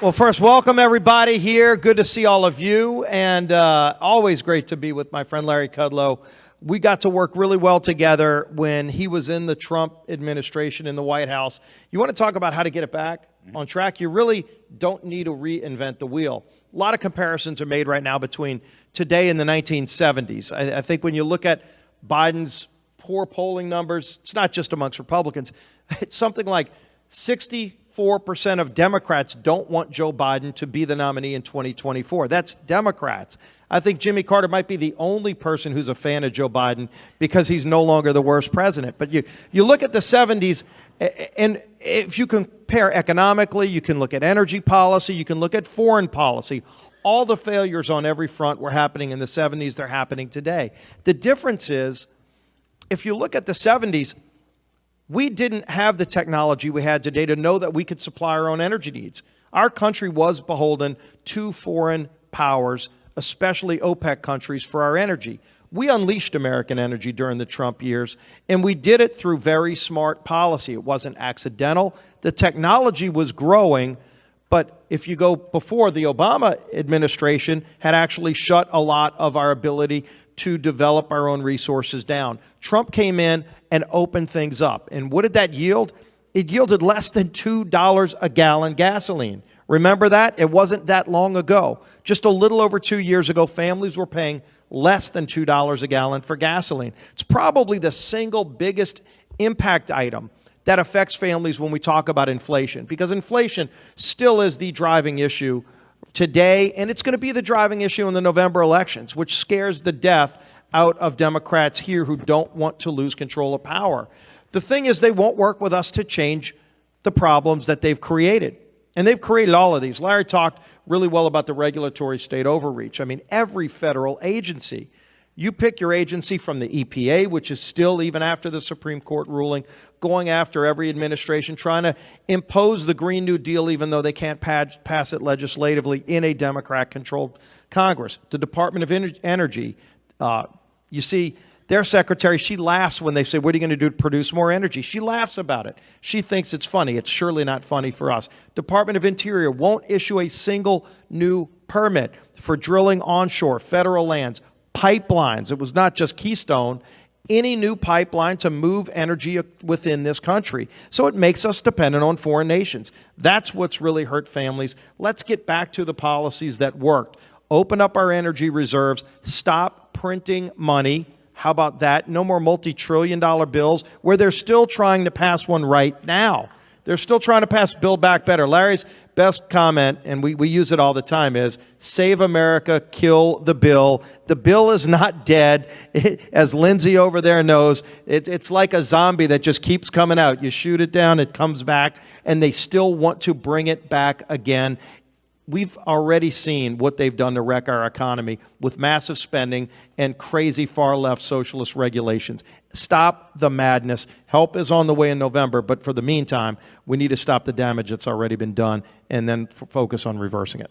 Well, first, welcome everybody here. Good to see all of you, and always great to be with my friend Larry Kudlow. We got to work really well together when he was in the Trump administration in the White House. You want to talk about how to get it back on track? You really don't need to reinvent the wheel. A lot of comparisons are made right now between today and the 1970s. I think when you look at Biden's poor polling numbers, it's not just amongst Republicans. It's something like 64% of Democrats don't want Joe Biden to be the nominee in 2024. That's Democrats. I think Jimmy Carter might be the only person who's a fan of Joe Biden because he's no longer the worst president. But you look at the 70s, and if you compare economically, you can look at energy policy, you can look at foreign policy. All the failures on every front were happening in the 70s. They're happening today. The difference is, if you look at the 70s, we didn't have the technology we had today to know that we could supply our own energy needs. Our country was beholden to foreign powers, especially OPEC countries, for our energy. We unleashed American energy during the Trump years, and we did it through very smart policy. It wasn't accidental. The technology was growing, but if you go before, the Obama administration had actually shut a lot of our ability to develop our own resources down. Trump came in and opened things up. And what did that yield? It yielded less than $2 a gallon gasoline. Remember that? It wasn't that long ago. Just a little over 2 years ago, families were paying less than $2 a gallon for gasoline. It's probably the single biggest impact item that affects families when we talk about inflation, because inflation still is the driving issue today, and it's going to be the driving issue in the November elections, which scares the death out of Democrats here who don't want to lose control of power. The thing is, they won't work with us to change the problems that they've created. And they've created all of these. Larry talked really well about the regulatory state overreach. I mean, every federal agency. You pick your agency from the EPA, which is still, even after the Supreme Court ruling, going after every administration, trying to impose the Green New Deal, even though they can't pass it legislatively in a Democrat-controlled Congress. The Department of Energy, you see, their secretary, she laughs when they say, what are you going to do to produce more energy? She laughs about it. She thinks it's funny. It's surely not funny for us. Department of Interior won't issue a single new permit for drilling onshore federal lands. Pipelines. It was not just Keystone, any new pipeline to move energy within this country. So it makes us dependent on foreign nations. That's what's really hurt families. Let's get back to the policies that worked. Open up our energy reserves. Stop printing money. How about that? No more multi-trillion-dollar bills, where they're still trying to pass one right now. They're still trying to pass Build Back Better. Larry's best comment, and we use it all the time, is save America, kill the bill. The bill is not dead. As Lindsay over there knows, it's like a zombie that just keeps coming out. You shoot it down, it comes back, and they still want to bring it back again. We've already seen what they've done to wreck our economy with massive spending and crazy far-left socialist regulations. Stop the madness. Help is on the way in November, but for the meantime, we need to stop the damage that's already been done and then focus on reversing it.